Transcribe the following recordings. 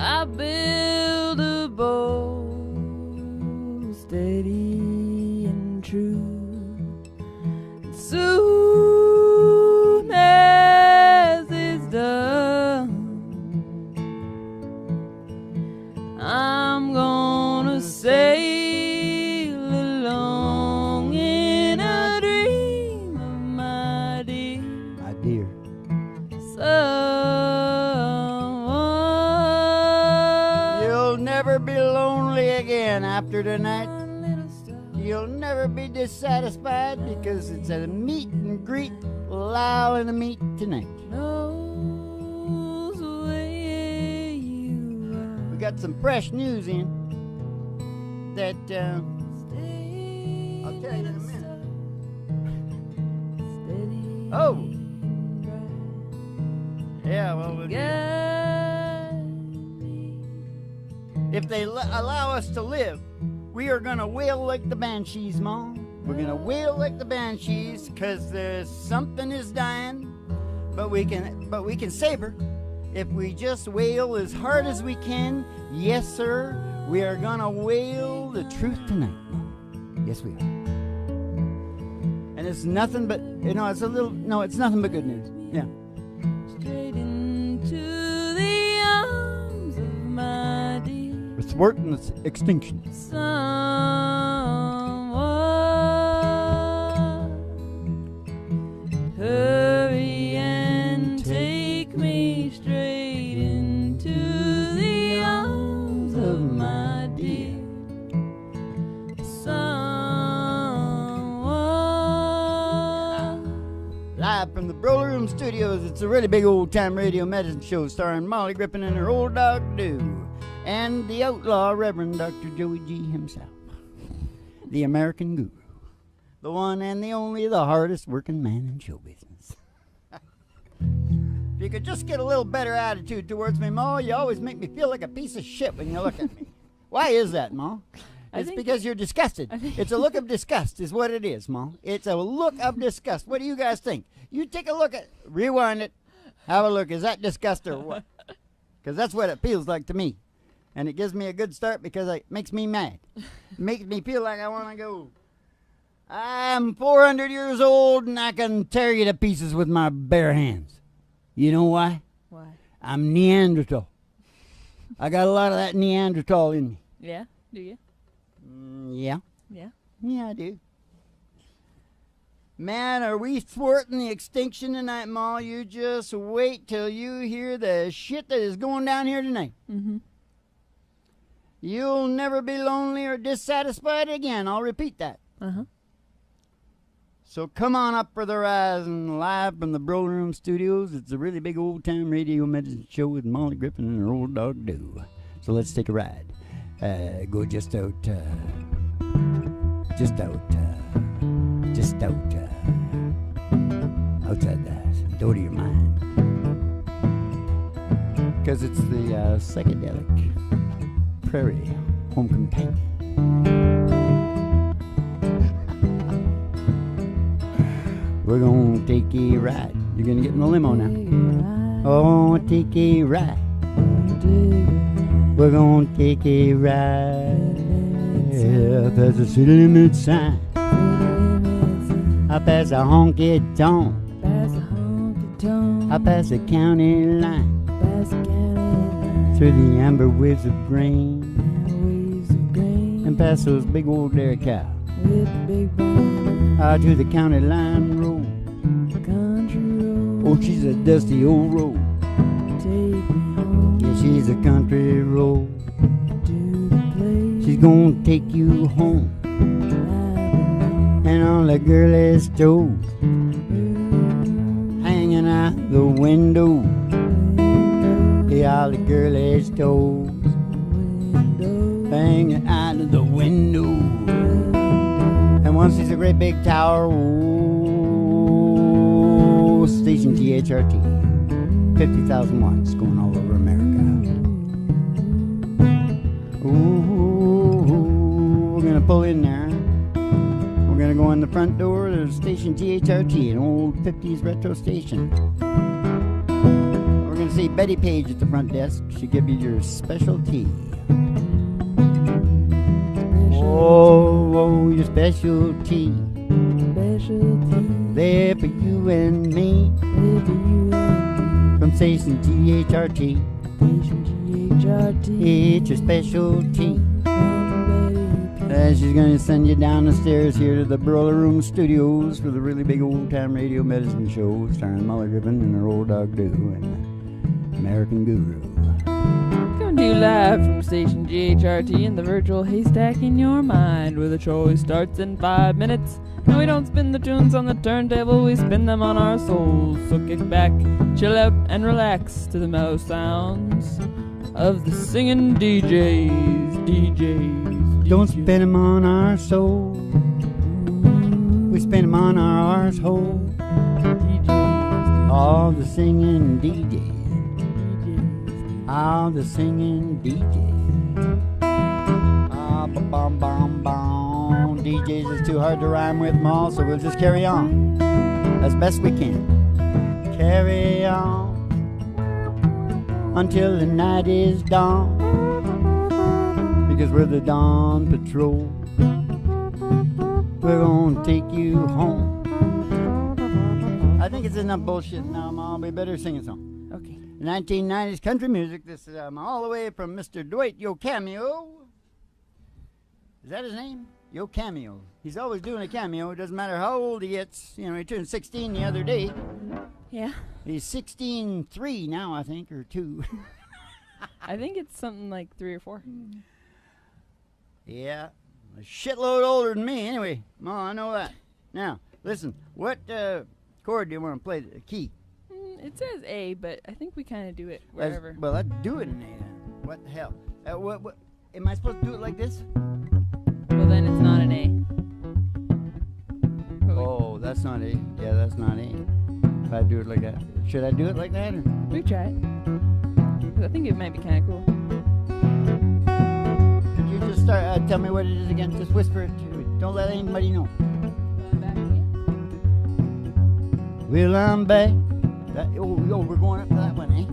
I build a bow steady and true. And soon as it's done, I'm gonna sail along in a dream of my dear. My dear. Someone. You'll never be lonely again after tonight. You'll never be dissatisfied because it's a meet and greet Lyle and a meet tonight. Knows where you are. We got some fresh news in that I'll tell you in a minute. Oh, yeah, well, if they allow us to live, we are gonna wail like the banshees, Mom. We're gonna wail like the banshees because there's something is dying, but we can save her if we just wail as hard as we can. Yes, sir. We are gonna wail the truth tonight, Mom. Yes, we are. And it's nothing but it's nothing but good news. Yeah. Straight into the arms of my dear. We're thwarting its extinction. Someone hurry and take me straight into the arms of my dear. Someone. Live from the Broler Room Studios, it's a really big old-time radio medicine show starring Molly Griffin and her old dog, Doo, and the outlaw Reverend Dr. Joey G. himself, the American guru, the one and the only, the hardest working man in show business. If you could just get a little better attitude towards me, Ma, you always make me feel like a piece of shit when you look at me. Why is that, Ma? It's because you're disgusted. It's a look of disgust is what it is, Ma. It's a look of disgust. What do you guys think? You take a look at, rewind it, have a look. Is that disgust or what? Because that's what it feels like to me. And it gives me a good start because it makes me mad. It makes me feel like I want to go. I'm 400 years old and I can tear you to pieces with my bare hands. You know why? Why? I'm Neanderthal. I got a lot of that Neanderthal in me. Yeah? Do you? Yeah. Yeah. Yeah, I do. Man, are we thwarting the extinction tonight, Ma? You just wait till you hear the shit that is going down here tonight. Mm-hmm. You'll never be lonely or dissatisfied again. I'll repeat that. Uh-huh. So come on up for the Rising, live from the Broler Room Studios. It's a really big old-time radio medicine show with Molly Griffin and her old dog, Doo. So let's take a ride. Go just out outside the door to your mind. Because it's the psychedelic prairie home companion. We're gonna take a ride. You're gonna get in the limo now. Oh, take a ride. We're gonna take a ride past the city limit sign. I pass a honky tonk. I pass a county line. Through the amber waves of grain. And past those big old dairy cows. Out to the county line road. Oh, she's a dusty old road. Yeah, she's a country road. She's gonna take you home. And on the girliest toes, hanging out the window. Yeah, all the girliest toes, hanging out of the window. And one sees a great big tower, oh, station THRT, 50,000 watts going all over America. Ooh, we're gonna pull in there. We're gonna go in the front door. There's station THRT, an old 50s retro station. We're gonna see Betty Page at the front desk. She'll give you your special tea. Oh, your special tea. There for you and me. From Station GHRT. It's your special tea. She's going to send you down the stairs here to the Broiler Room Studios for the really big old-time radio medicine show starring Molly Griffin and her old dog Doo and American Guru. Coming to you live from Station GHRT in the virtual haystack in your mind, where the choice starts in 5 minutes. And we don't spin the tunes on the turntable, we spin them on our souls. So kick back, chill out, and relax to the mellow sounds of the singing DJs. Don't spin them on our soul. We spin them on our arsehole. All the singing DJs. All the singing DJs. Ah, bum bum bum. DJs is too hard to rhyme with them all, so we'll just carry on as best we can. Carry on until the night is dawn. Because we're the Dawn Patrol. We're gonna take you home. I think it's enough bullshit now, Mom. We better sing a song. Okay. 1990s country music. This is all the way from Mr. Dwight Yo Cameo. Is that his name? Yo Cameo. He's always doing a cameo. It doesn't matter how old he gets. You know, he turned 16 the other day. Yeah. He's 16-3 now, I think, or 2. I think it's something like 3 or 4. Yeah, a shitload older than me. Anyway, Ma, I know that. Now, listen, what chord do you want to play? The key? It says A, but I think we kind of do it wherever. Well, let's do it in A then. What the hell? What? Am I supposed to do it like this? Well, then it's not an A. But Oh, that's not A. Yeah, that's not A. If I do it like that. Should I do it like that? Or? we try it. 'Cause I think it might be kind of cool. Could you just start, tell me what it is again? Just whisper it to me. Don't let anybody know. Back again. Well, I'm back. We're going up to that one, eh?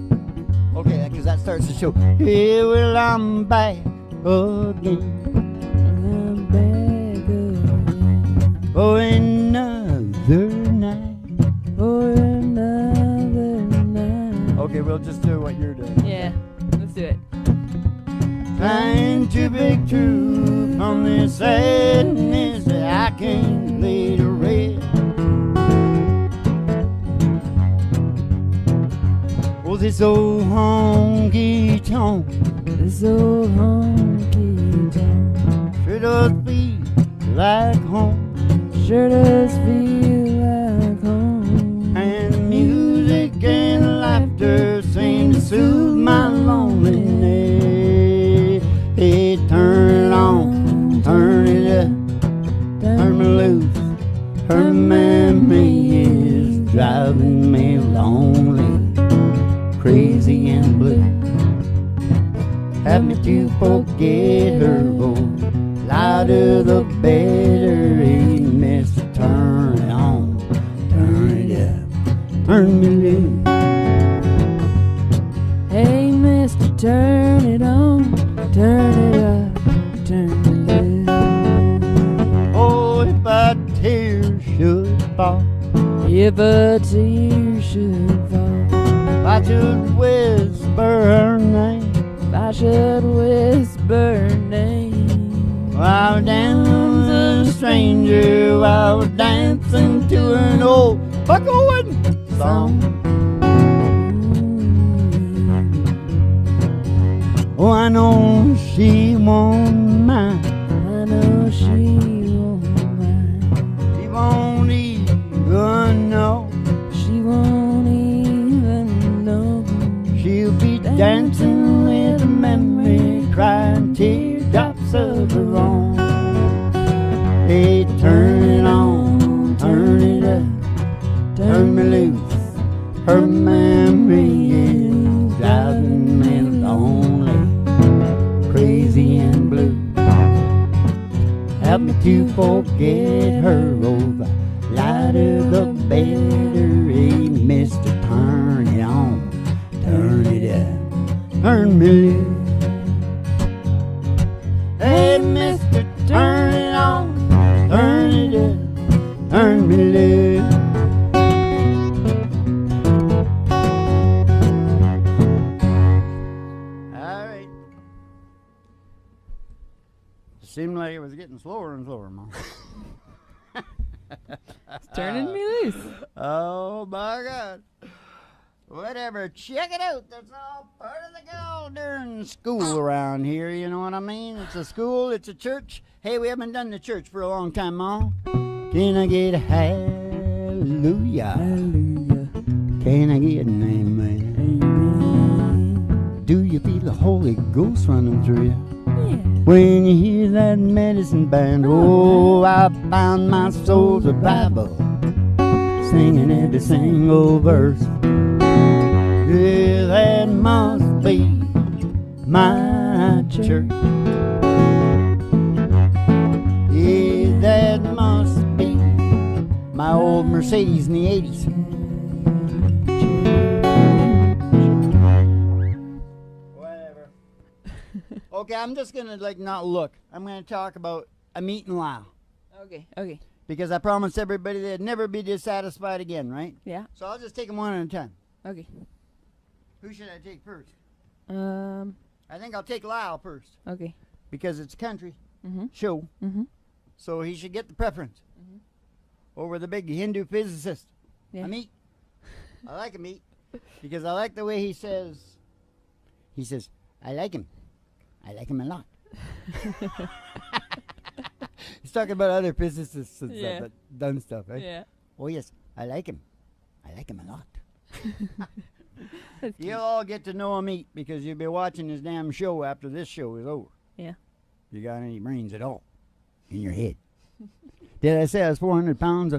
Okay, because that starts the show. Yeah, well, I'm back again. I'm back again. For another night. For another night. Okay, we'll just do what you're doing. Yeah, let's do it. Trying to break through from this sadness that I can't lay to rest. Oh, this old honky tonk, This old honky tonk sure does feel like home. sure does feel like home. And the music and laughter seem to soothe my loneliness. Hey, turn it on, turn it up, turn me loose. Her memory is driving me lonely, crazy and blue. Have me to forget her, oh, louder the better. Hey, mister, turn it on, turn it up, turn me loose. Hey, mister, turn it on, turn it up, turn it loose. Oh, if a tear should fall, If a tear should fall, if I should whisper her name, if I should whisper her name, while dancing a stranger, while we're dancing to an old bucko song. Oh, I know she won't mind. I know she won't mind. She won't even know. She won't even know. She'll be dancing with a memory, crying teardrops of her own. Hey, turn it on, turn it up, turn me loose. Her memory is driving me lonely, crazy and blue. Help me to forget her, oh, the lighter the better. Hey, mister, turn it on, turn turn me loose. Hey, mister, turn it on, turn it up, turn me loose. All right. Seemed like it was getting slower and slower, Mom. It's turning me loose. Oh, my God. Whatever, check it out. That's all part of the golden school around here, you know what I mean? It's a school, it's a church. Hey, we haven't done the church for a long time, Mom. Can I get a hallelujah? Hallelujah. Can I get an amen? Amen. Do you feel the Holy Ghost running through you? Yeah. When you hear that medicine band, oh, I found my soul's revival, singing every single verse. Yeah, that must be my church. Yeah, that must be my old Mercedes in the 80s. Whatever. Okay, I'm just gonna not look. I'm gonna talk about Amit and Lyle. Okay. Okay. Because I promised everybody they'd never be dissatisfied again, right? Yeah. So I'll just take them one at a time. Okay. Who should I take first? I think I'll take Lyle first. Okay. Because it's a country Mhm. show. Mhm. So he should get the preference over the big Hindu physicist. Yeah. Amit. I like Amit because I like the way he says, I like him. I like him a lot. He's talking about other physicists and stuff that done stuff, right? Yeah. Oh, yes, I like him. I like him a lot. You'll all get to know Amit because you'll be watching his damn show after this show is over. Yeah. You got any brains at all in your head? Did I say I was 400 pounds?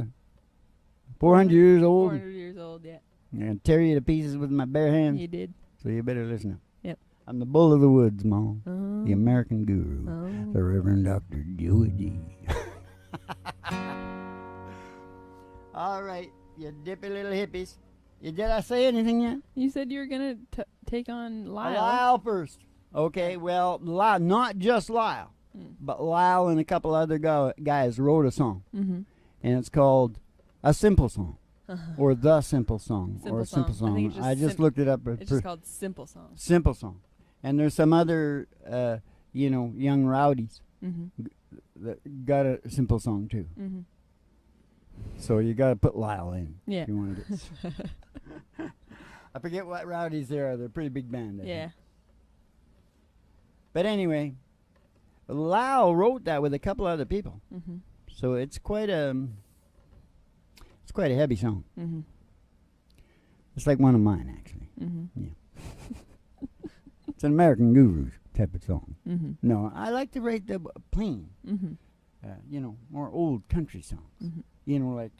400 years old? 400 years old, yeah. I'm going to tear you to pieces with my bare hands. You did. So you better listen up. Yep. I'm the bull of the woods, Mom. Oh. The American guru. Oh. The Reverend Dr. Dewey D. All right, you dippy little hippies. Did I say anything yet? You said you were going to take on Lyle. Lyle first. Okay, well, Lyle, not just Lyle, but Lyle and a couple other guys wrote a song. Mm-hmm. And it's called A Simple Song. Or The Simple Song. Simple or a Simple Song. I think Song. it's just looked it up. It's just called Simple Song. Simple Song. And there's some other, young rowdies that got a simple song too. Mm-hmm. So you got to put Lyle in. Yeah. If you want to get. I forget what rowdies they are. They're a pretty big band. I think. But anyway, Lyle wrote that with a couple other people. Mm-hmm. So it's quite a heavy song. Mm-hmm. It's like one of mine, actually. Mm-hmm. Yeah. It's an American Guru type of song. Mm-hmm. No, I like to write the plain, Mm-hmm. More old country songs. Mm-hmm. Like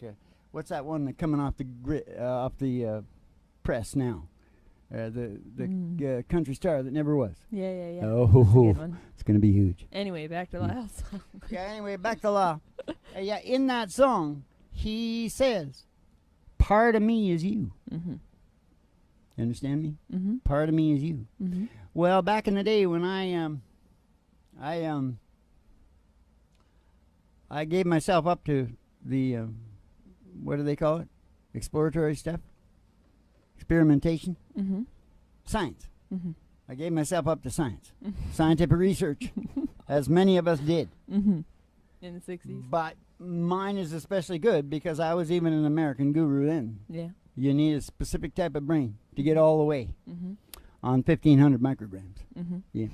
what's that one that coming off the press now? The country star that never was. Yeah. Oh, it's gonna be huge. Anyway, back to Lyle's song. Yeah. Anyway, back to Lyle. In that song, he says, "Part of me is you." Mm-hmm. You understand me? Mm-hmm. Part of me is you. Mm-hmm. Well, back in the day when I gave myself up to the what do they call it? Exploratory stuff, experimentation, Mm-hmm. science. Mm-hmm. I gave myself up to science, scientific research, as many of us did. Mm-hmm. In the 60s. But mine is especially good because I was even an American Guru then. Yeah. You need a specific type of brain to get all the way Mm-hmm. on 1,500 micrograms. Mm-hmm. Yeah.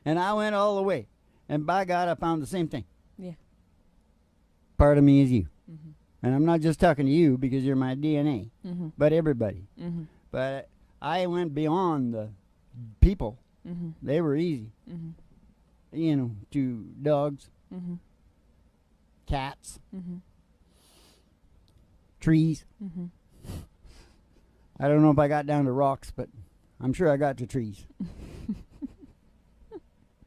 And I went all the way. And by God, I found the same thing. Yeah. Part of me is you. Mm-hmm. And I'm not just talking to you because you're my DNA, Mm-hmm. but everybody. Mm-hmm. But I went beyond the people. Mm-hmm. They were easy. Mm-hmm. To dogs, Mm-hmm. cats, Mm-hmm. trees. Mm-hmm. I don't know if I got down to rocks, but I'm sure I got to trees.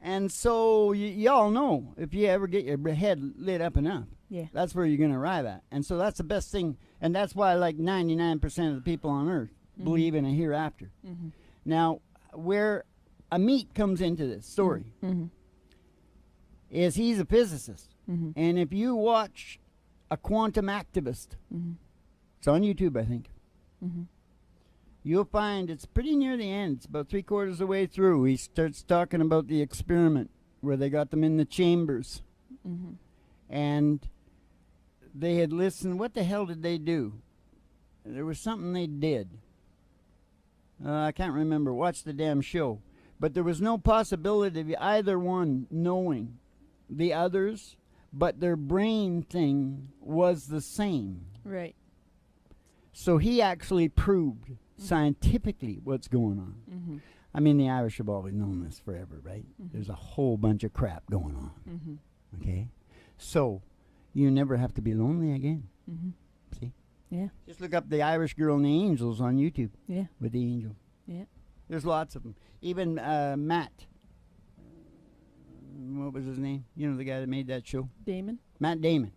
And so y'all know, if you ever get your head lit up enough, Yeah. that's where you're going to arrive at. And so that's the best thing. And that's why like 99% of the people on earth believe in a hereafter. Mm-hmm. Now, where Amit comes into this story is he's a physicist. And if you watch a quantum activist, it's on YouTube, I think, you'll find it's pretty near the end. It's about 3/4 of the way through. He starts talking about the experiment where they got them in the chambers. And they had listened. What the hell did they do? There was something they did. I can't remember. Watch the damn show. But there was no possibility of either one knowing the others, but their brain thing was the same. Right. So he actually proved scientifically what's going on. I mean, the Irish have always known this forever, right? There's a whole bunch of crap going on. Okay? So you never have to be lonely again. See? Yeah. Just look up the Irish Girl and the Angels on YouTube. Yeah. With the angel. Yeah. There's lots of them. Even Matt. What was his name? You know, the guy that made that show? Damon. Matt Damon.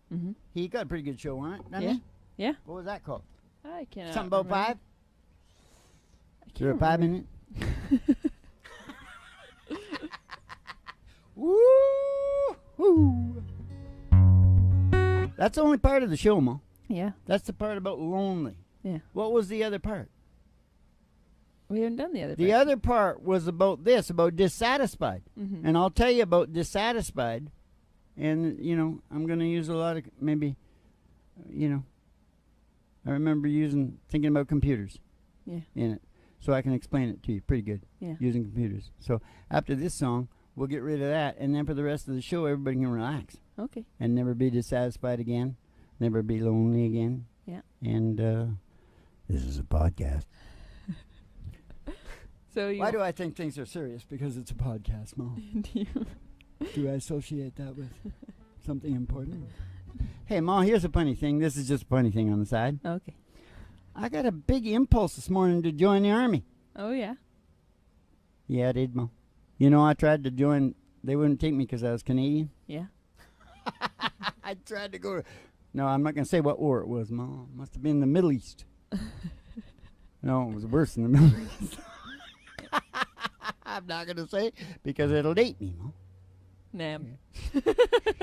He got a pretty good show on it, didn't he? Yeah. What was that called? I can't. Something about remember. 5? Is there a 5 minute? Woo! That's the only part of the show, Mo. Yeah. That's the part about lonely. Yeah. What was the other part? We haven't done the other part. The other part was about this, about dissatisfied. And I'll tell you about dissatisfied. And, you know, I'm going to use a lot of, maybe, you know, I remember thinking about computers in it. So I can explain it to you pretty good using computers. So after this song, we'll get rid of that. And then for the rest of the show, everybody can relax. Okay. And never be dissatisfied again. Never be lonely again. Yeah. And this is a podcast. So why do I think things are serious? Because it's a podcast, Mo. Do I associate that with something important? Hey, Ma, here's a funny thing. This is just a funny thing on the side. Okay. I got a big impulse this morning to join the Army. Oh, yeah? Yeah, I did, Ma. You know, I tried to join. They wouldn't take me because I was Canadian. Yeah. I tried to go to... No, I'm not going to say what war it was, Ma. It must have been the Middle East. No, it was worse than the Middle East. I'm not going to say because it'll date me, Ma. Nam.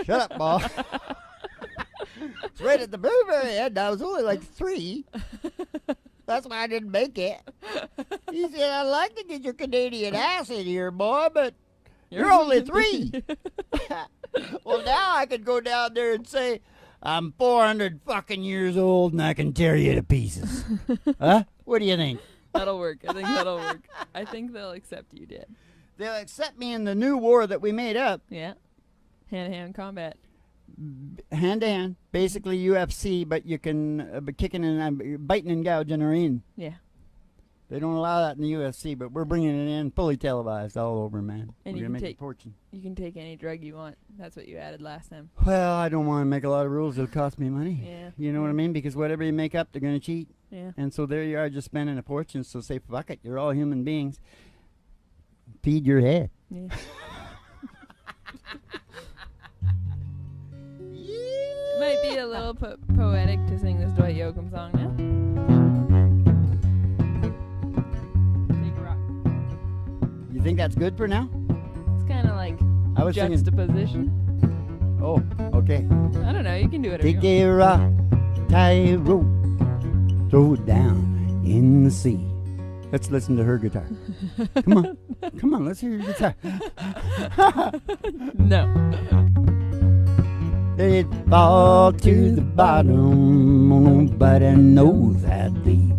Shut up, Ma. It's right at the very, very end. I was only like 3. That's why I didn't make it. He said, I'd like to get your Canadian ass in here, boy, but you're only 3. Well, now I could go down there and say, I'm 400 fucking years old and I can tear you to pieces. Huh? What do you think? That'll work. I think that'll work. I think they'll accept you did. They'll accept me in the new war that we made up. Yeah. Hand-to-hand combat. Hand-to-hand. Basically UFC, but you can be kicking and biting and gouging her in. Yeah. They don't allow that in the UFC, but we're bringing it in fully televised all over, man. And we're you going can to make a fortune. You can take any drug you want. That's what you added last time. Well, I don't want to make a lot of rules that'll cost me money. Yeah. You know what I mean? Because whatever you make up, they're going to cheat. Yeah. And so there you are just spending a fortune. So say, fuck it. You're all human beings. Feed your head. Yeah. It might be a little poetic to sing this Dwight Yoakam song now. Take a rock. You think that's good for now? It's kind of like I was juxtaposition. Oh, okay. I don't know. You can do it. Take a rock, tie a rope, throw it down in the sea. Let's listen to her guitar. Come on. Come on, let's hear your guitar. No. It fall to the bottom, nobody knows that deep.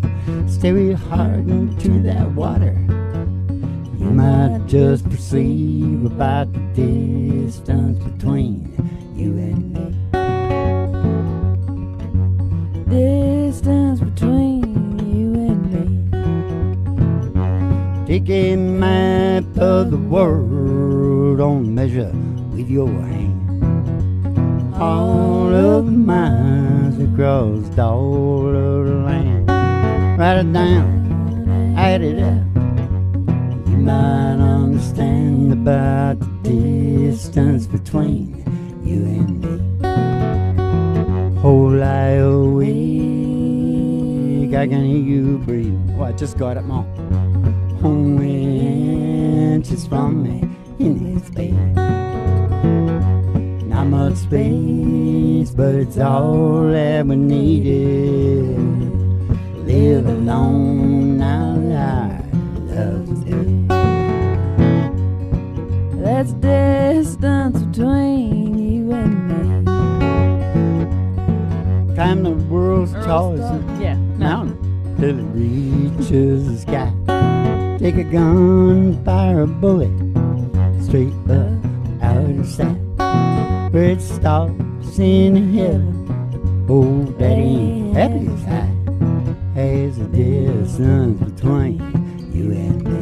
Stay hard into that water. You might just perceive about the distance between you and me. Distance between you and me. Take a map of the world on measure with your hand. All of the miles across all of the land. Write it down, add it up. You might understand about the distance between you and me. Whole lie awake, I can hear you breathing. Oh, I just got it, Mom. only inches from me in his bed. Not much space, but it's all that we needed. Live alone now that our love is dead. That's distance between you and me. Climb the world's tallest mountain till it reaches the sky. Take a gun, fire a bullet straight up out of sight. Where it stops in heaven, oh, that ain't happy as high as the distance between you and me.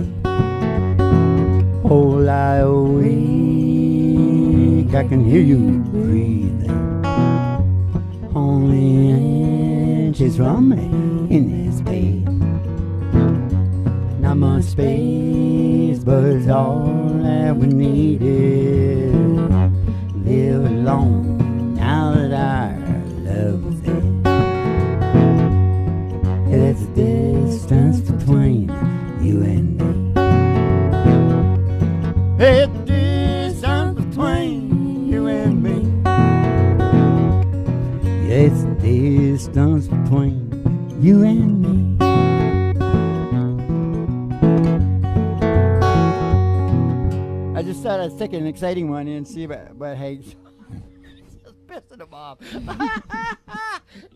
Oh, lie awake, I can hear you breathing. Only inches from me in this bed. Not much space, but it's all that we needed. Live alone now that our love is dead. Yeah, that's the distance between you and me. Hey, the distance between you and me. Yeah, it's the distance between you and me. I just thought I'd stick an exciting one in and see what Hank's just pissing him off.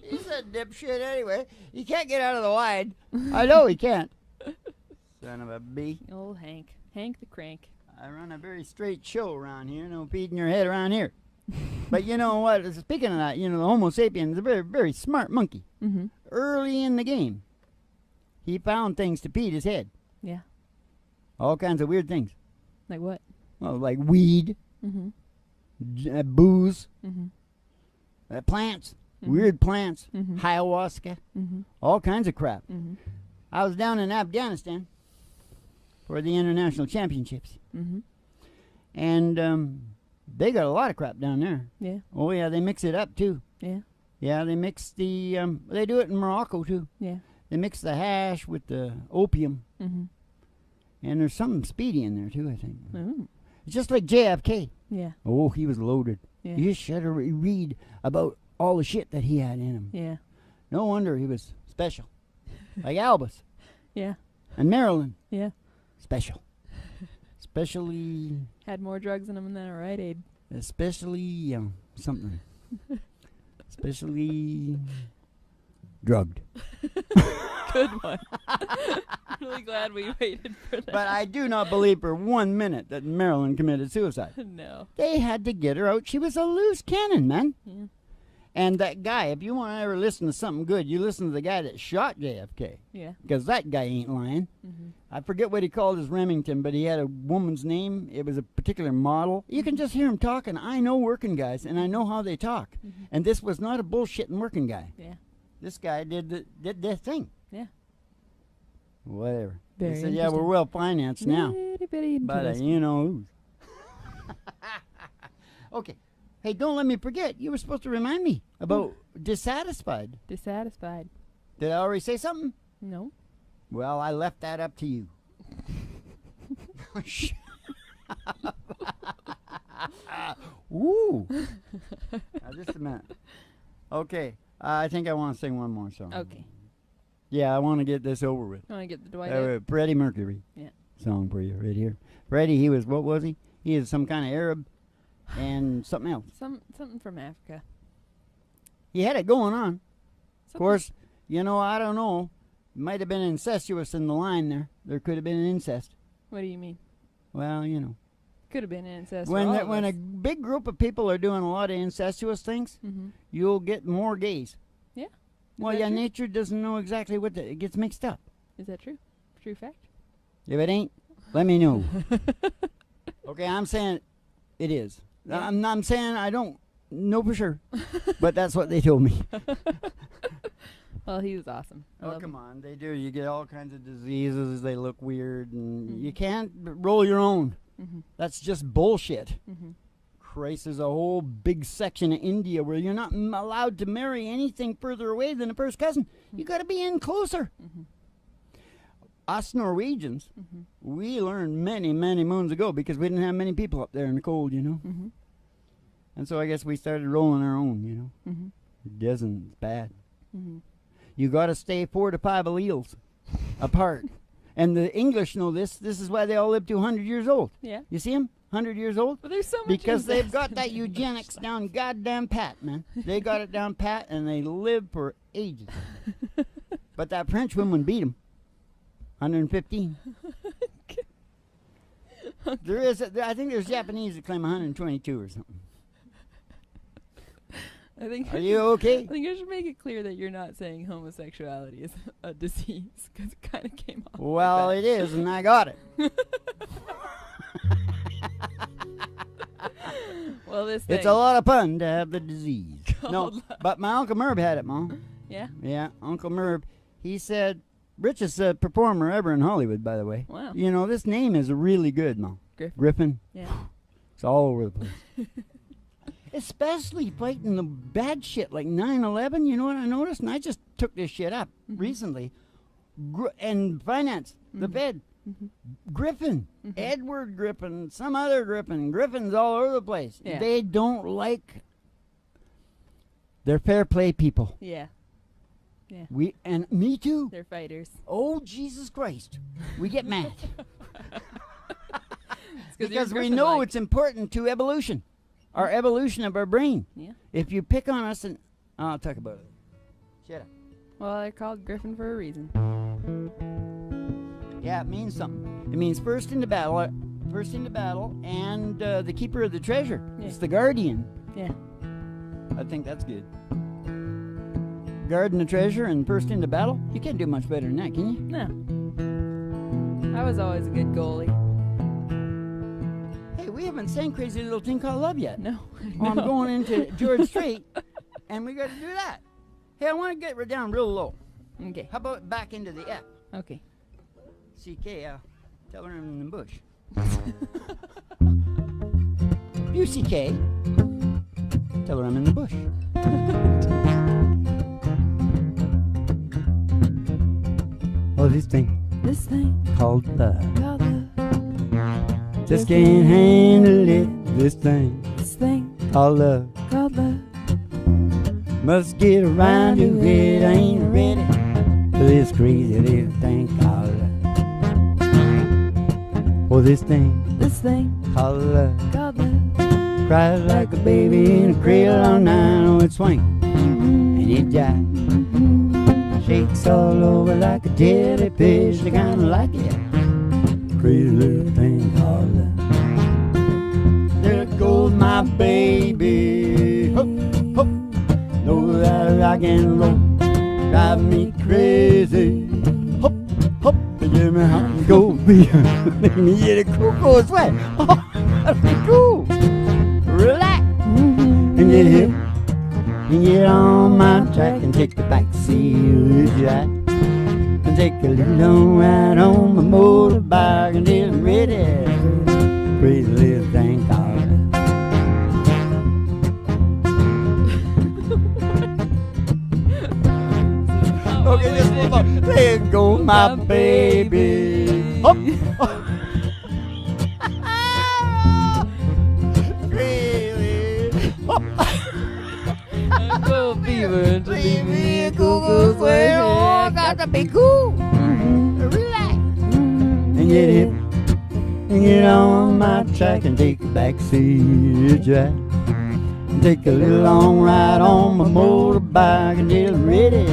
He's a dipshit anyway. He can't get out of the wide. I know he can't. Son of a bee. Old Hank. Hank the crank. I run a very straight show around here. No feeding your head around here. But you know what? Speaking of that, the Homo sapien is a very, very smart monkey. Mm-hmm. Early in the game, he found things to feed his head. Yeah. All kinds of weird things. Like what? Well, like weed, Mm-hmm. Booze, Mm-hmm. Plants, Mhm. weird plants, Mhm. ayahuasca, Mm-hmm. all kinds of crap. Mm-hmm. I was down in Afghanistan for the international championships, Mm-hmm. and they got a lot of crap down there. Yeah. Oh yeah, they mix it up too. Yeah. Yeah, they mix the. They do it in Morocco too. Yeah. They mix the hash with the opium, Mm-hmm. and there's something speedy in there too. I think Oh. it's just like JFK. Yeah. Oh, he was loaded. Yeah. You just should read about all the shit that he had in him. Yeah. No wonder he was special. Like Albus Yeah. and Marilyn. Yeah. Special. Especially, Had more drugs in him than a Rite Aid. especially, something. Especially drugged. Good one. I'm really glad we waited for that. But I do not believe for 1 minute that Marilyn committed suicide. No. They had to get her out. She was a loose cannon, man. Yeah. And that guy, if you want to ever listen to something good, you listen to the guy that shot JFK. Yeah. Because that guy ain't lying. Mm-hmm. I forget what he called his Remington, but he had a woman's name. It was a particular model. You can just hear him talking. I know working guys, and I know how they talk. Mm-hmm. And this was not a bullshitting working guy. Yeah. This guy did this thing. Yeah. Whatever. Very He said, yeah, we're interesting. well financed now. Very, very But interesting. you know who's. Okay. Hey, don't let me forget. You were supposed to remind me about dissatisfied. Dissatisfied. Did I already say something? No. Well, I left that up to you. Ooh. Now, just a minute. Okay. I think I want to sing one more song. Okay. Yeah, I want to get this over with. You want to get the Dwight out? Freddie Mercury. Yeah. Song for you right here. Freddie, he was, what was he? He is some kind of Arab and something else. Something from Africa. He had it going on. Of Something- course, I don't know. Might have been incestuous in the line there. There could have been an incest. What do you mean? Well, Could have been incest. when for all when of a us. big group of people are doing a lot of incestuous things, Mhm. you'll get more gays. Yeah. Is Well, that yeah, true? nature doesn't know exactly it gets mixed up. Is that true? True fact? If it ain't, let me know. Okay, I'm saying it is. Yeah. I'm saying I don't know for sure, but that's what they told me. Well, he was awesome. I Oh, love come him. on. They do. You get all kinds of diseases. They look weird, and Mhm. you can't roll your own. Mhm. That's just bullshit. Mhm. Christ, there's a whole big section of India where you're not allowed to marry anything further away than a first cousin. You got to be in closer. Mhm. us Norwegians, we learned many, many moons ago because we didn't have many people up there in the cold, you know. And so I guess we started rolling our own, you know. It doesn't, it's bad. You got to stay 4 to 5 alleles apart. And the English know this. This is why they all live to 100 years old. Yeah. You see them? 100 years old? But there's so much because they've got that eugenics down goddamn pat, man. They got it down pat, and they live for ages. But that French woman beat them. 115. There is, I think there's Japanese that claim 122 or something. Are you okay? I think I should make it clear that you're not saying homosexuality is a disease, because it kind of came off. Well, it is, and I got it. Well, this thing. It's a lot of fun to have the disease. No, but my Uncle Merv had it, Mom. Yeah? Yeah, Uncle Merv. He said, richest performer ever in Hollywood, by the way. Wow. You know, this name is really good, Mom. Griffin. Yeah. It's all over the place. Especially fighting the bad shit like 9/11. You know what I noticed? And I just took this shit up recently. And finance, the Fed. Griffin, Edward Griffin, some other Griffin. Griffins all over the place. Yeah. They don't like. They're fair play people. Yeah. Yeah. And me too. They're fighters. Oh, Jesus Christ. We get mad. Because we Griffin know like. it's important to evolution. Our evolution of our brain. Yeah. If you pick on us and I'll talk about it. Shut up. Well, they're called Griffin for a reason. Yeah, it means something. It means first into battle, and the keeper of the treasure. Yeah. It's the guardian. Yeah. I think that's good. Guarding the treasure and first into battle. You can't do much better than that, can you? No. I was always a good goalie. Hey, we haven't sang Crazy Little Thing Called Love yet. No. Well, I'm going into George Strait, and we got to do that. Hey, I want to get down real low. Okay. How about back into the F? Okay. CK, tell her I'm in the bush. You CK, tell her I'm in the bush. Oh, this thing called love. Just can't handle it. This thing called love. Must get around to it. I ain't ready for this crazy little thing called love. Oh, this thing called love. Cries like a baby in a cradle all night. Oh, it swings and it jives. Shakes all over like a jellyfish. I kinda like it. Crazy little thing called love. There goes my baby. Hup, hup. Know that rock and roll drive me crazy. Hup, hup. Give me how to go. Make me get a cool sweat. Oh, that'd be cool. Relax and get hip. And get on my track and take the back seat of the jack. And take a little ride on my motorbike until I'm ready. Crazy little thing called love. Okay, just move on. There goes my baby. Hop. Crazy. Hop. Fever to leave me a Google way. Oh, got to be cool. Relax. And get hip. And get on my track and take a back seat, Jack. And take a little long ride on my motorbike until I'm ready.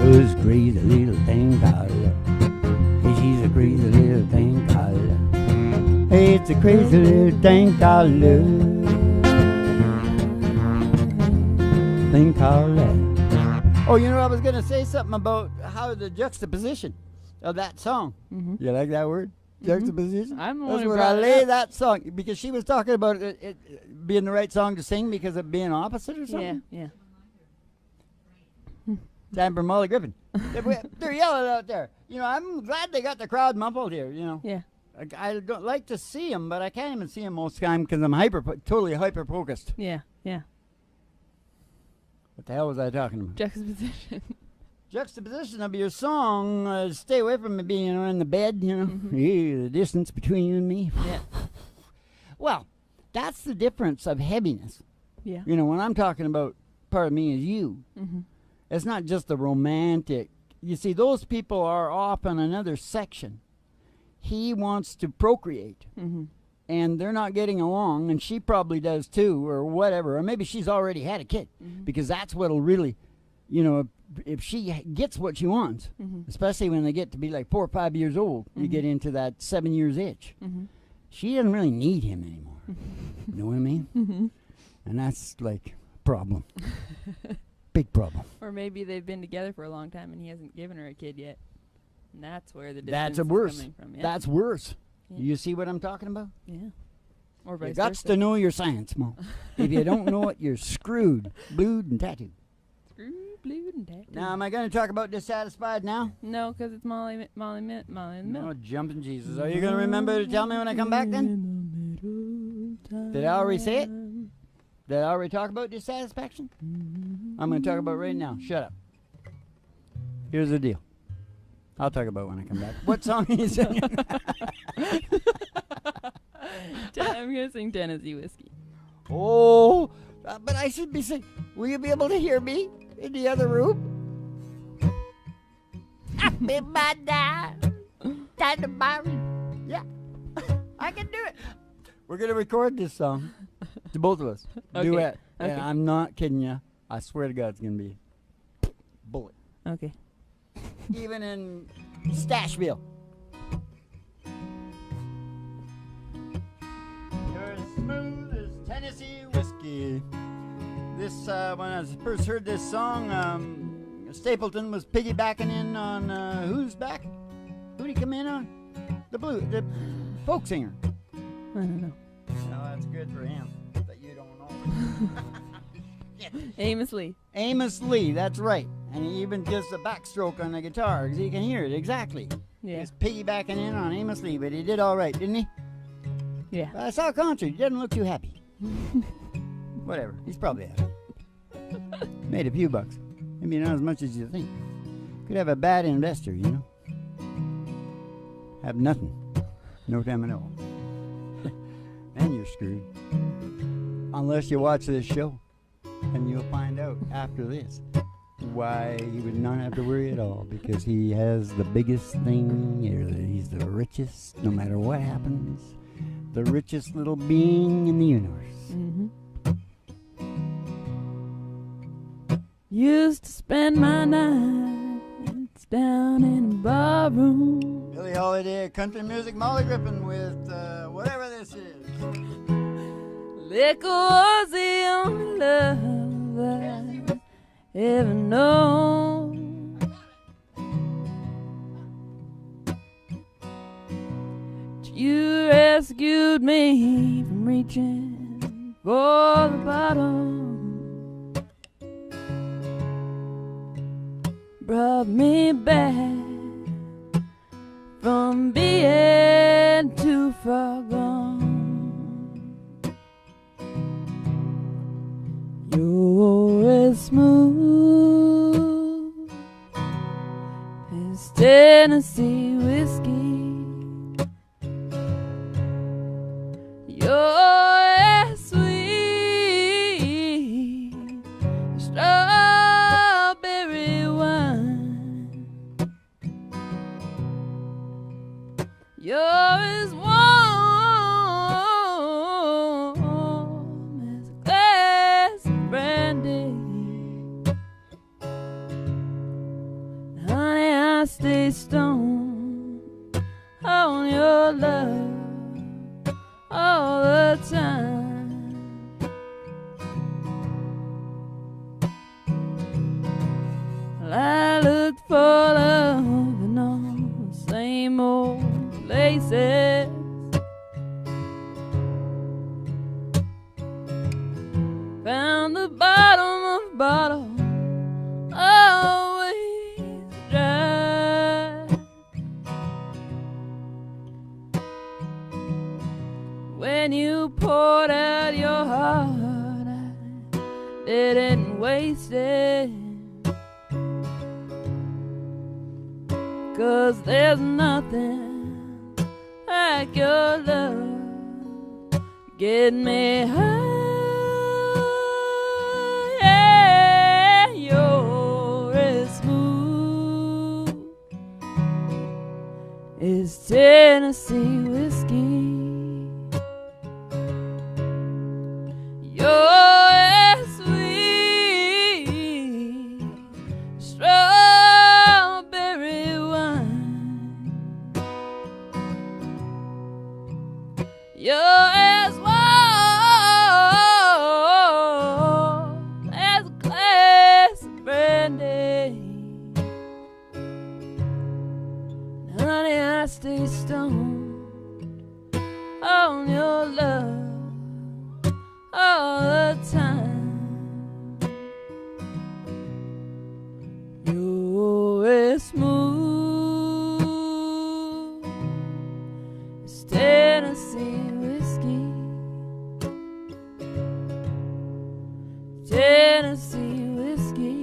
Oh, this crazy little thing called love. Hey, she's a crazy little thing called love. Hey, it's a crazy little thing called love. Thing called love. Oh, you know, I was going to say something about how the juxtaposition of that song. You like that word? Juxtaposition? I'm the one That's who where brought I it lay up. that song, because she was talking about it being the right song to sing because of being opposite or something. Yeah. Time Molly Griffin. They're yelling out there. You know, I'm glad they got the crowd muffled here, you know. Yeah. I don't like to see them, but I can't even see them most of the time because I'm totally hyper-focused. Yeah. What the hell was I talking about? Juxtaposition. juxtaposition of your song, stay away from me being in the bed, you know. The distance between you and me. Yeah. Well, that's the difference of heaviness. Yeah. You know, when I'm talking about part of me is you, it's not just the romantic. You see, those people are off on another section. He wants to procreate, and they're not getting along, and she probably does too, or whatever. Or maybe she's already had a kid, because that's what'll really, you know, if she gets what she wants, especially when they get to be like 4 or 5 years old, you get into that 7 years itch. She doesn't really need him anymore. You know what I mean? And that's like a problem. Big problem. Or maybe they've been together for a long time and he hasn't given her a kid yet. And that's where the That's distance worse. is coming from. Yeah. That's worse. Yeah. You see what I'm talking about? Yeah. Or vice You got versa. to know your science, Mo. If you don't know it, you're screwed, blued, and tattooed. Screwed, blued, and tattooed. Now, am I going to talk about dissatisfied now? No, because it's Molly in the middle. Oh, jumping Jesus. Are you going to remember to tell me when I come back then? Did I already say it? Did I already talk about dissatisfaction? I'm going to talk about it right now. Shut up. Here's the deal. I'll talk about it when I come back. What song are you singing? I'm going to sing Tennessee Whiskey. Oh, but I should be saying, will you be able to hear me in the other room? Happy birthday, Tiny Mary. Yeah, I can do it. We're going to record this song, to both of us. Okay. Duet. Okay. And I'm not kidding you. I swear to God, it's going to be bullet. Okay. Even in Stashville. You're as smooth as Tennessee whiskey. This, when I first heard this song, Stapleton was piggybacking in on who's back? Who'd he come in on? The folk singer. I don't know. No, that's good for him. But you don't know. Amos Lee. Amos Lee, that's right. And he even gives a backstroke on the guitar because he can hear it exactly. Yeah. He's piggybacking in on Amos Lee, but he did all right, didn't he? Yeah. I saw a concert. He doesn't look too happy. Whatever. He's probably happy. Made a few bucks. Maybe not as much as you think. Could have a bad investor, you know. Have nothing. No time at all. Then you're screwed. Unless you watch this show. And you'll find out after this why he would not have to worry at all, because he has the biggest thing here. He's the richest, no matter what happens, the richest little being in the universe. Used to spend my nights down in a barroom. Billie Holiday, country music, Molly Griffin with whatever this is. Liquor was the only love I ever known. You rescued me from reaching for the bottom, brought me back from being too far gone. You're as smooth as Tennessee whiskey. You're as sweet as strawberry wine. You're as warm as a glass of brandy. Honey, I stay stoned on your love all the time. Well, I look for love in all the same old places. Found the bottom of the bottle always dry. When you poured out your heart, I didn't waste it. 'cause there's nothing like your love. Get me high. Yeah, you're as smooth as Tennessee whiskey. You're as sweet strawberry wine. You're as warm as a glass of brandy. Honey, I stay stoned on your love all the time. You're as smooth as Tennessee whiskey. Tennessee whiskey.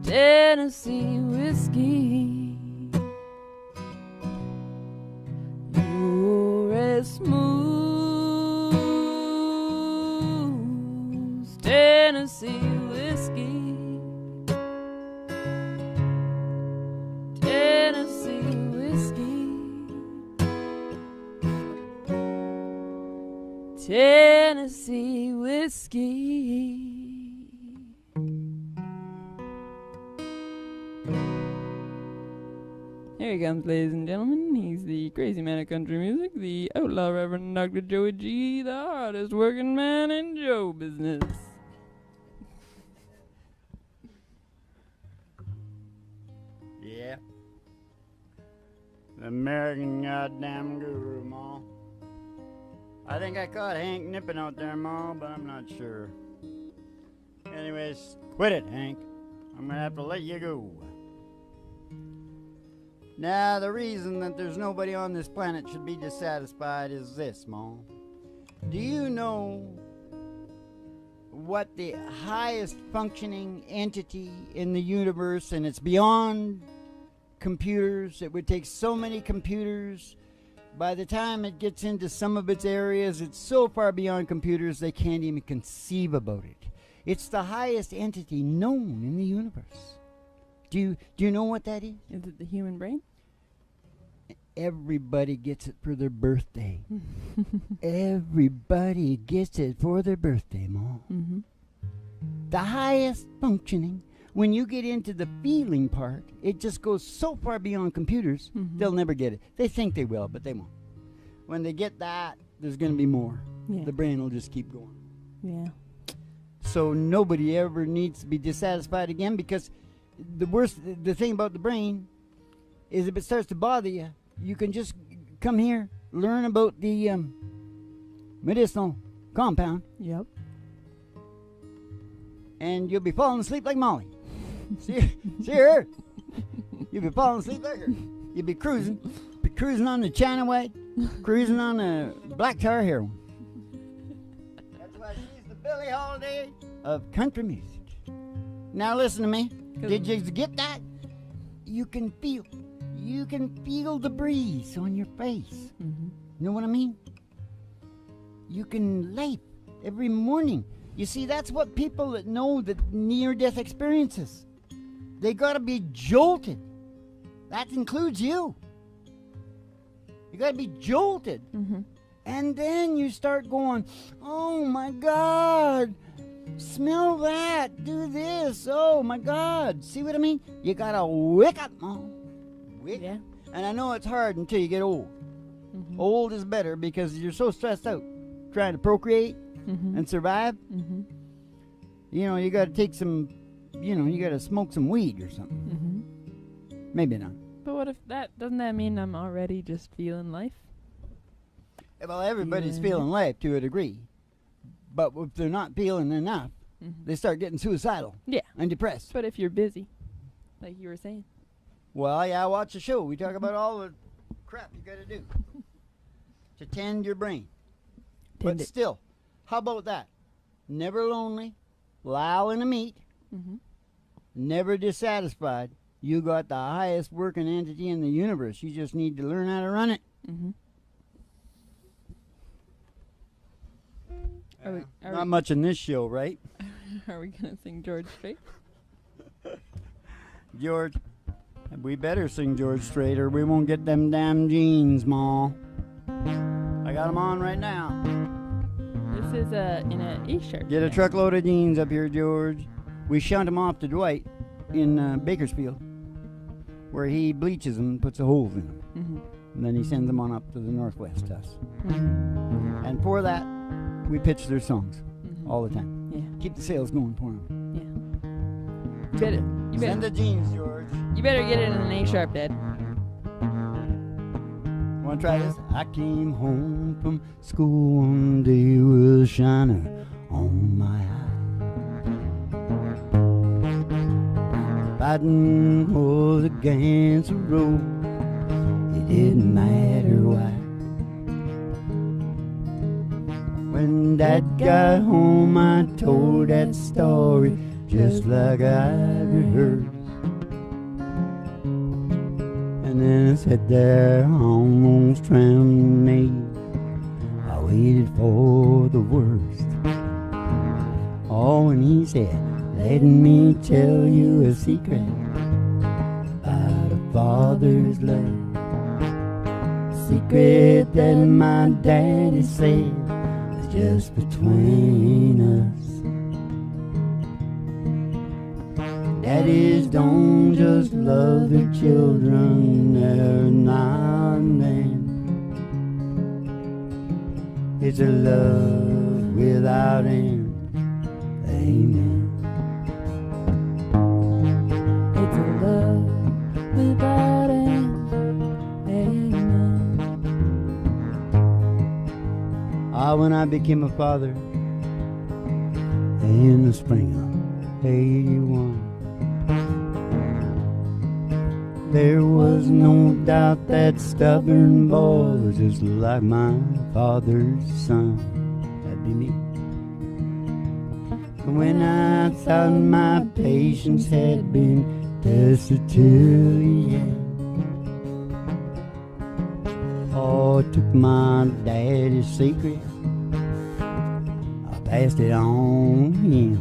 Tennessee whiskey. You're as smooth as Tennessee whiskey. Tennessee whiskey. Tennessee whiskey. Here he comes, ladies and gentlemen. He's the crazy man of country music, the outlaw Reverend Dr. Joey G, the hardest working man in show business. Yeah. The American goddamn guru, Ma. I think I caught Hank nipping out there, Ma, but I'm not sure. Anyways, quit it, Hank. I'm gonna have to let you go. Now, the reason that there's nobody on this planet should be dissatisfied is this, Ma. Do you know what the highest functioning entity in the universe, and it's beyond computers? It would take so many computers. By the time it gets into some of its areas, it's so far beyond computers they can't even conceive about it. It's the highest entity known in the universe. Do you know what that is? Is it the human brain? Everybody gets it for their birthday. Everybody gets it for their birthday, Ma. Mm-hmm. The highest functioning, when you get into the feeling part, it just goes so far beyond computers, they'll never get it. They think they will, but they won't. When they get that, there's going to be more. Yeah. The brain will just keep going. Yeah. So nobody ever needs to be dissatisfied again, because the thing about the brain is if it starts to bother you, you can just come here, learn about the medicinal compound, Yep. and you'll be falling asleep like Molly. see her? You'll be falling asleep like her. You'll be cruising on the China White, cruising on the black tar heroin. That's why she's the Billie Holiday of country music. Now listen to me. Did you get that? You can feel the breeze on your face. Mm-hmm. You know what I mean? You can laugh every morning. You see, that's what people that know the near-death experiences. They gotta be jolted. That includes you. You gotta be jolted. Mm-hmm. And then you start going, oh my God, smell that, do this, oh my God. See what I mean? You gotta wake up, Mom. Yeah. And I know it's hard until you get old. Mm-hmm. Old is better because you're so stressed out trying to procreate and survive. Mm-hmm. You know, you gotta take some, you gotta smoke some weed or something. Mm-hmm. Maybe not. But what if doesn't that mean I'm already just feeling life? Well, everybody's feeling life to a degree. But if they're not feeling enough, they start getting suicidal. Yeah. And depressed. But if you're busy, like you were saying. Well, yeah, watch the show. We talk about all the crap you gotta do to tend your brain. But still, how about that? Never lonely, low in the meat, never dissatisfied. You got the highest working entity in the universe. You just need to learn how to run it. Mm-hmm. Not much in this show, right? Are we going to sing George Strait? George, we better sing George Strait or we won't get them damn jeans, Ma. I got them on right now. This is in a E-shirt. Get a truckload of jeans up here, George. We shunt them off to Dwight in Bakersfield, where he bleaches them and puts the holes in them. Mm-hmm. And then he sends them on up to the Northwest to us. Mm-hmm. And for that, we pitch their songs all the time. Yeah. Keep the sales going for them. Yeah. You better Send the jeans, George. You better get it in an A-sharp, Dad. Want to try this? I came home from school one day with a shiner on my eye. Fighting was against the road. It didn't matter why. When Dad got home, I told that story just like I'd rehearsed. And then I sat there almost trembling. I waited for the worst. Oh, and he said, let me tell you a secret about a father's love. Secret that my daddy said is just between us. Daddies don't just love their children every now and then. It's a love without end. Amen. It's a love without end. Amen. Ah, when I became a father in the spring of '81. There was no doubt that stubborn boy was just like my father's son. That'd be me. When I thought my patience had been tested to the end, oh, I took my daddy's secret, I passed it on to him.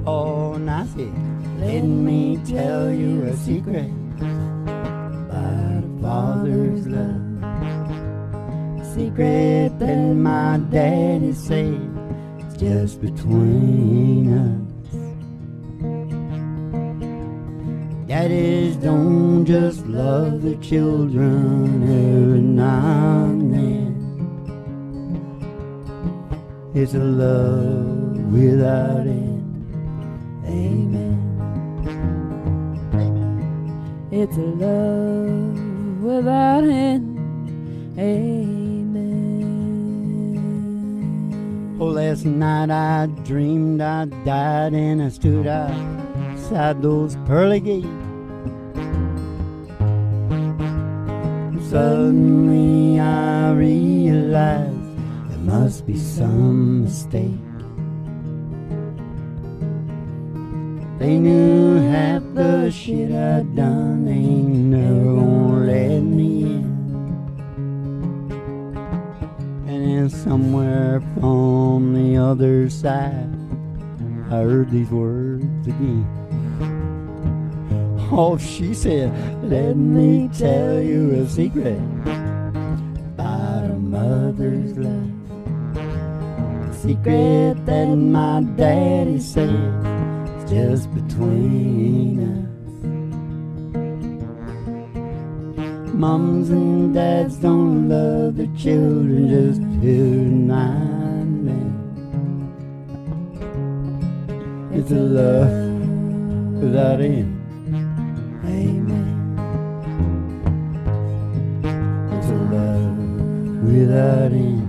Oh, and I said, let me tell you a secret about a father's love. Secret that my daddy said is just between us. Daddies don't just love their children every now and then. It's a love without end. Amen. It's a love without end. Amen. Oh, last night I dreamed I died and I stood outside those pearly gates. Suddenly I realized there must be some mistake. They knew half the shit I'd done, they ain't never gonna let me in. And then somewhere from the other side, I heard these words again. Oh, she said, let me tell you a secret about a mother's love. A secret that my daddy said just between us. Moms and dads don't love their children just tonight and then. It's a love without end. Amen. It's a love without end.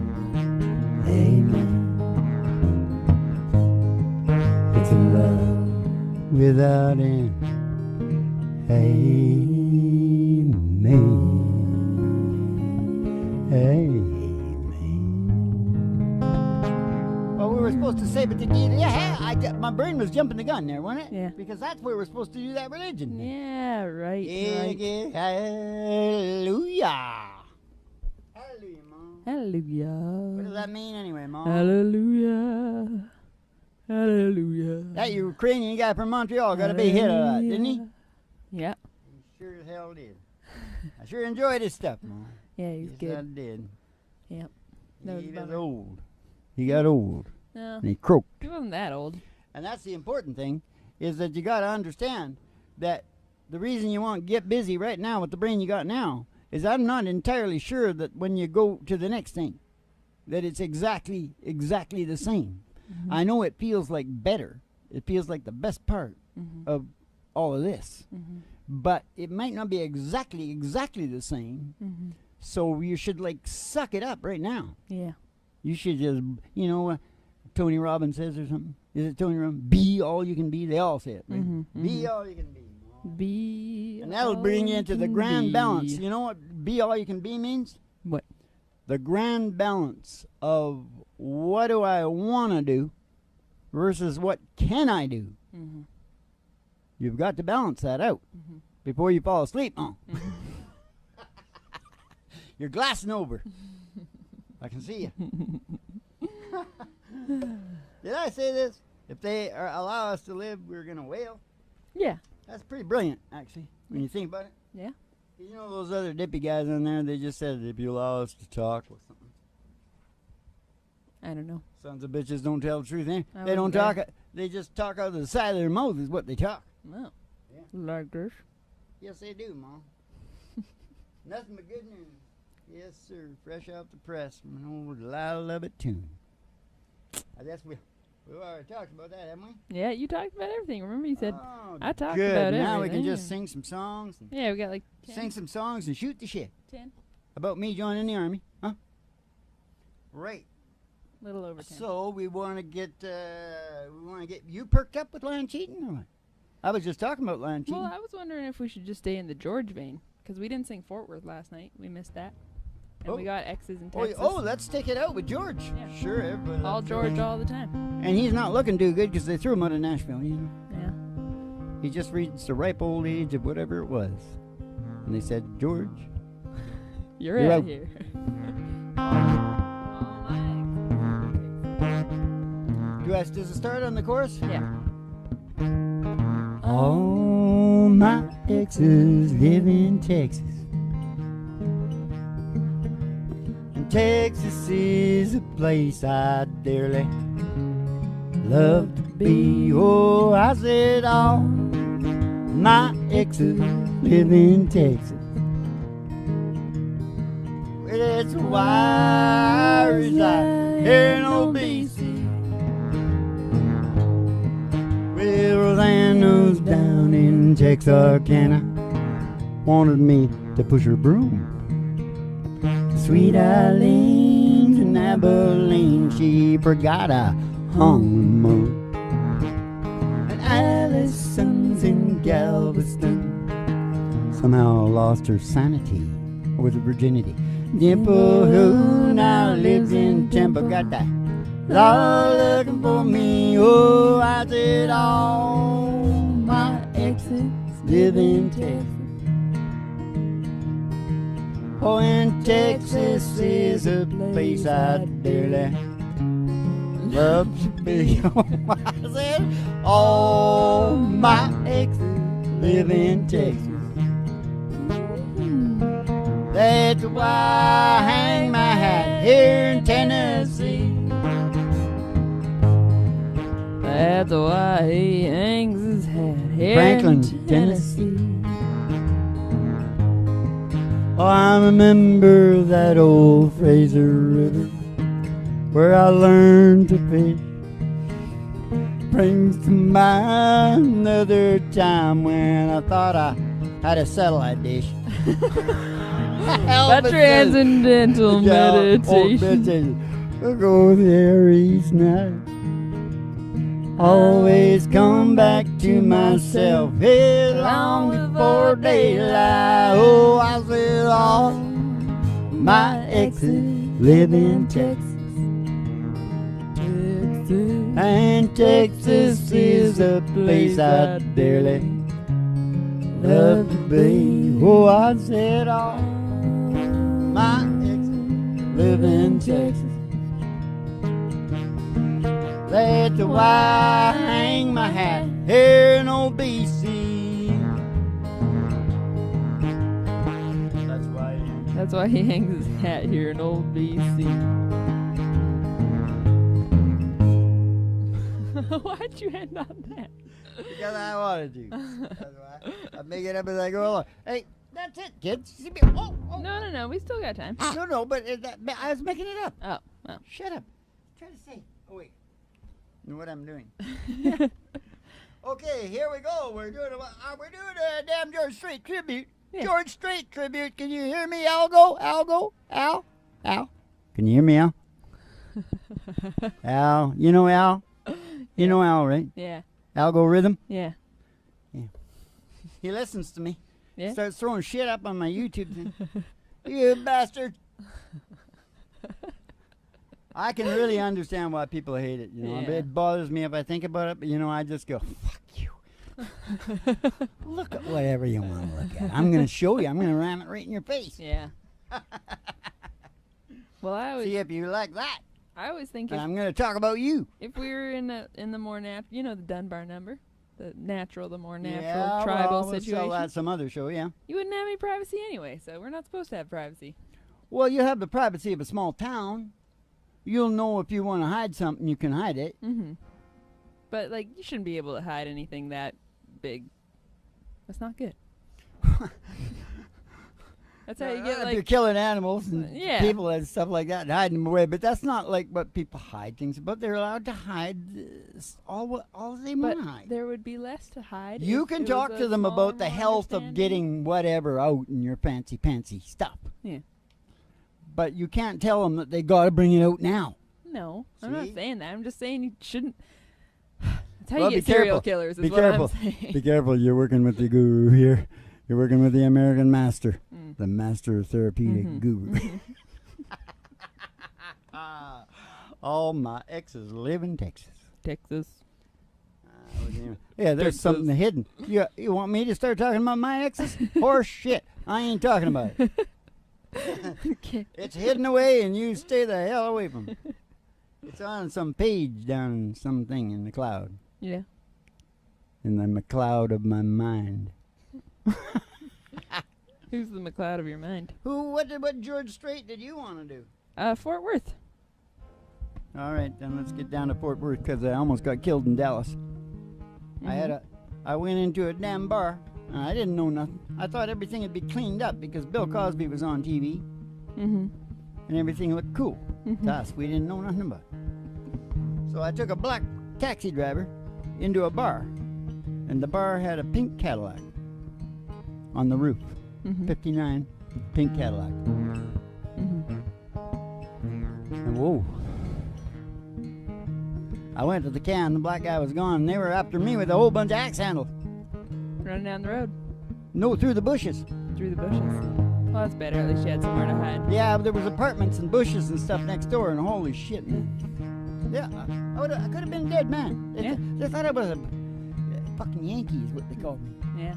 Amen. It's a love without end. Amen. Amen. Well, we were supposed to to say, but my brain was jumping the gun there, wasn't it? Yeah. Because that's where we're supposed to do that religion. Yeah, right. Hallelujah. Hallelujah, Mom. Hallelujah. What does that mean anyway, Mom? Hallelujah. Hallelujah. That Ukrainian guy from Montreal got a big hit of that, didn't he? Yeah. He sure as hell did. I sure enjoyed his stuff, Mom. Yeah, he's Yes, I good. did. Yep. That was He a was bummer. old. He got old. No, And he croaked. he wasn't that old. And that's the important thing, is that you got to understand that the reason you want to get busy right now with the brain you got now is I'm not entirely sure that when you go to the next thing, that it's exactly the same. Mm-hmm. I know it feels like better. It feels like the best part Mm-hmm. of all of this. Mm-hmm. But it might not be exactly the same. Mm-hmm. So you should like suck it up right now. Yeah. You should just, Tony Robbins says or something. Is it Tony Robbins? Be all you can be. They all say it. Right? Mm-hmm. Be all you can be. Be. And that'll all bring you into the can grand be. balance. You know what be all you can be means? What? The grand balance of what do I want to do versus what can I do. Mm-hmm. You've got to balance that out Mm-hmm. before you fall asleep. Mm-hmm. You're glassing over. I can see you. Did I say this? If they allow us to live, we're going to wail. Yeah. That's pretty brilliant, actually, when you think about it. Yeah. You know those other dippy guys on there, they just said, if you allow us to talk or something. I don't know. Sons of bitches don't tell the truth, eh? I They don't wasn't talk, they just talk out of the side of their mouth is what they talk. No. Yeah. Like this. Yes, they do, Mom. Nothing but good news. Yes, sir. Fresh off the press from an old Delilah Lovett tune. I guess we've already talked about that, haven't we? Yeah, you talked about everything. Remember you said, oh, I talked good. about Now we everything. can just sing some songs. And yeah, we got like 10. sing some songs and shoot the shit 10. about me joining the army. Huh? Right. Little over 10. So we want to get you perked up with line cheating or what? I was just talking about line cheating. Well, I was wondering if we should just stay in the George vein. Because we didn't sing Fort Worth last night. We missed that. And we got X's in Texas. Let's take it out with George. Yeah. Sure, everybody. All loves George all the time. And he's not looking too good because they threw him out of Nashville, you know. Yeah. He just reached the ripe old age of whatever it was. And they said, George. You're You're out out. here. Does it start on the chorus? Yeah. All my exes live in Texas. And Texas is a place I dearly love to be. Oh, I said all my exes live in Texas. Well, that's why I reside here in old BC. Well, Rosanna's down in Texarkana wanted me to push her broom. Sweet Eileen's in Abilene, she forgot a honeymoon. And Allison's in Galveston, somehow lost her sanity, or was it virginity? Dimple, who now lives in Temple, got that law looking for me. Oh, I said all my exes live in Texas. Oh, and Texas is a place I dearly love to be. I said all my exes live in Texas. That's why I hang my hat here in Tennessee. That's why he hangs his hat here Franklin, in Tennessee. Oh, I remember that old Fraser River where I learned to fish. Brings to mind another time when I thought I had a satellite dish. By transcendental meditation. We'll go there each night. Always come back to myself here long before daylight. Oh, I said all my exes live in Texas. And Texas is a place I'd dearly love to be. Oh, I said all my exes live in Texas. That's why I hang my hat here in old BC. That's why he hangs his hat here in old BC. Why'd you end on that? Because I wanted to. That's why. I make it up as I go along. Hey, that's it, kids. Oh. No. We still got time. No, but I was making it up. Oh, well. Shut up. Try to say. Oh, wait. Know what I'm doing. Okay, here we go. We're doing a damn George Strait tribute. Yeah. George Strait tribute. Can you hear me, Algo? Al? Can you hear me, Al? Al. You know Al? You know Al, right? Yeah. Algorithm? Yeah. He listens to me. Yeah. Starts throwing shit up on my YouTube thing. You bastard. I can really understand why people hate it. You know, Yeah. it bothers me if I think about it, but you know, I just go, fuck you. Look at whatever you want to look at. I'm going to show you. I'm going to ram it right in your face. Yeah. Well, I always See if you like that. I always think And I'm going to talk about you. if we were in the more the Dunbar number, the more natural Yeah, tribal well, we'll situation, sell that some other show, yeah. you wouldn't have any privacy anyway. So we're not supposed to have privacy. Well, you have the privacy of a small town. You'll know if you want to hide something, you can hide it. Mm-hmm. But like, you shouldn't be able to hide anything that big. That's not good. That's how you get if you're like killing animals and Yeah. people and stuff like that and hiding them away. But that's not like what people hide things about. They're allowed to hide all they but want to hide. there would be less to hide. You if can it talk was to a them smaller, about the more health of understanding. getting whatever out in your fancy stuff. Yeah. But you can't tell them that they got to bring it out now. No, I'm not See? saying that. I'm just saying you shouldn't. That's how Well, you be get serial careful. killers. Is Be what careful. I'm saying. Be careful. You're working with the guru here. You're working with the American master, Mm. the master therapeutic Mhm. guru. All my exes live in Texas. Texas. Yeah, there's Texas. something hidden. You want me to start talking about my exes? Horse shit. I ain't talking about it. Okay. It's hidden away, and you stay the hell away from it. It's on some page down in something in the cloud. Yeah. In the McCloud of my mind. Who's the McLeod of your mind? What George Strait did you want to do? Fort Worth. All right, then let's get down to Fort Worth because I almost got killed in Dallas. I went into a damn bar and I didn't know nothing. I thought everything would be cleaned up because Bill Cosby was on TV Mm-hmm. and everything looked cool Mhm. to us. We didn't know nothing about it. So I took a black taxi driver into a bar, and the bar had a pink Cadillac on the roof. Mm-hmm. 59 pink Cadillac. Mm-hmm. And whoa. I went to the can, the black guy was gone, and they were after me with a whole bunch of axe handles. Running down the road No, through the bushes. through the bushes. Well, that's better. At least you had somewhere to hide. Yeah, but there was apartments and bushes and stuff next door, and holy shit, man. Yeah, I could have been a dead man. Yeah. They thought I was a fucking Yankee is what they called me. Yeah.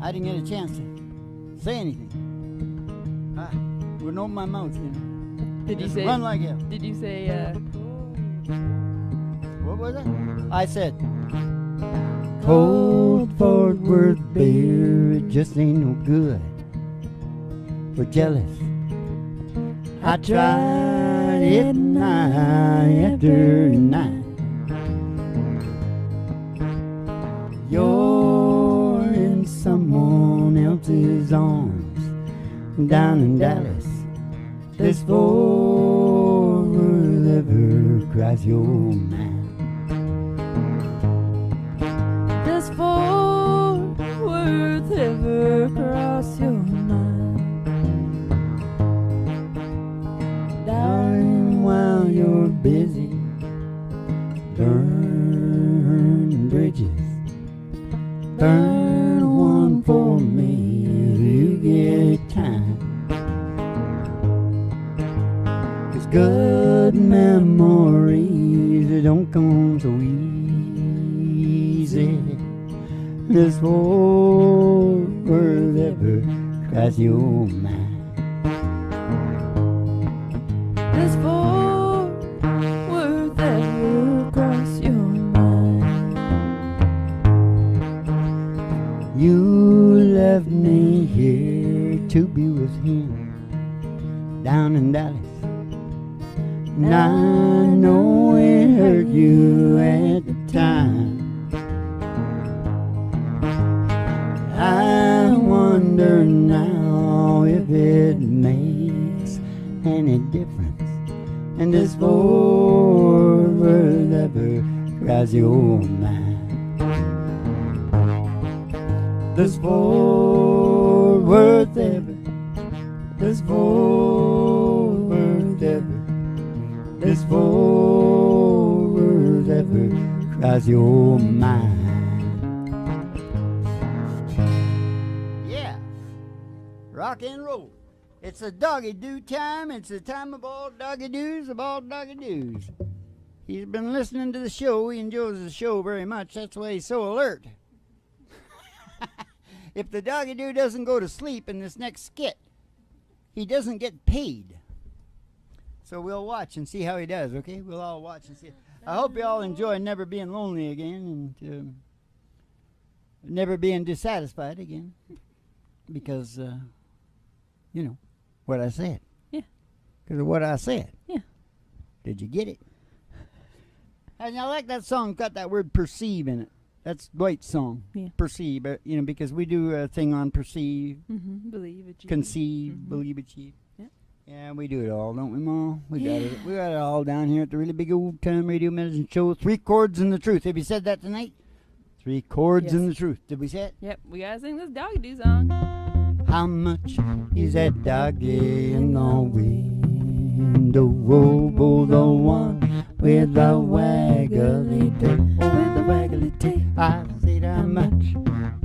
I didn't get a chance to say anything. I wouldn't open my mouth, you know. Did you Just say? run like hell. Did you say? What was it? I said, Cold Fort Worth beer, it just ain't no good for jealous. I tried it night after night. You're in someone else's arms down in Dallas. This Fort Worth ever cries your mind. Does Fort Worth ever cross your mind? Darling, while you're busy burning bridges, burn one for me if you get time. 'Cause good memories it don't come so easy. This whole world ever cross your mind. This whole world ever cross your mind. You left me here to be with him down in Dallas. And I know it hurt you at the time. I wonder now if it makes any difference. And this whole world ever cross your mind. This whole world ever. This whole world ever. This whole world ever cross your mind. Yeah, rock and roll. It's a doggy doo time. It's the time of all doggy doos of all doggy doos. He's been listening to the show. He enjoys the show very much. That's why he's so alert. If the doggy doo doesn't go to sleep in this next skit, he doesn't get paid. So we'll watch and see how he does, okay? We'll all watch and see. I hope you all enjoy never being lonely again and never being dissatisfied again. Because, you know, what I said. Yeah. Because of what I said. Yeah. Did you get it? And I like that song, got that word perceive in it. That's Dwight's song. Yeah. Perceive, you know, because we do a thing on perceive, Believe, achieve. conceive, believe, achieve. Yeah. Yeah, we do it all, don't we, Ma? We got it. We got it all down here at the really big old time radio medicine show. 3 chords and the truth. Have you said that tonight? 3 chords and the truth. Did we say it? Yep, we gotta sing this doggy doo song. How much is that doggy in the window? Oh, the one with the waggly tail. With the waggly tail. I said, how much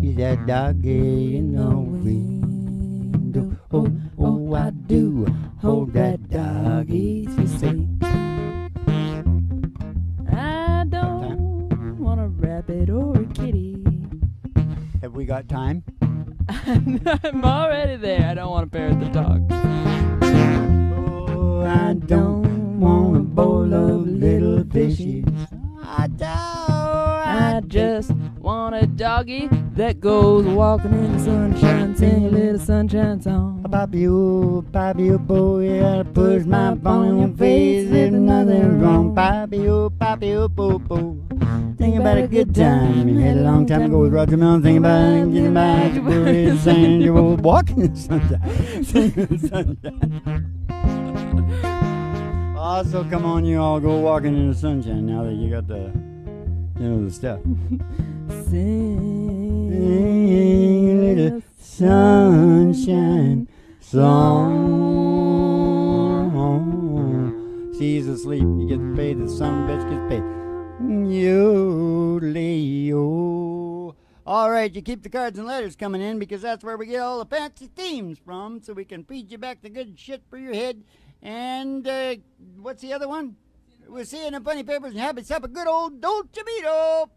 is that doggy in the window? Oh, I do hope that doggy's asleep. I don't want a rabbit or a kitty. Have we got time? I'm already there. I don't want to parrot the dog. Oh, I don't want a bowl of little fishes. I just want a doggy that goes walking in the sunshine, sing a little sunshine song. Papi, oh, boy, I push my phone in your face, there's nothing wrong. Papi, oh, po, po. Think about a good time you had a long time ago with Roger Mills. Think about getting back to where it's saying you were walking in the sunshine, singing in the sunshine. Also, come on, you all go walking in the sunshine now that you got the, you know, the stuff. Sing a little sunshine song. She's asleep. You get paid. The son bitch gets paid. Yo-leo. All right, you keep the cards and letters coming in because that's where we get all the fancy themes from, so we can feed you back the good shit for your head. And what's the other one? We'll see you in the funny papers and have yourself a good old Dolce Vito.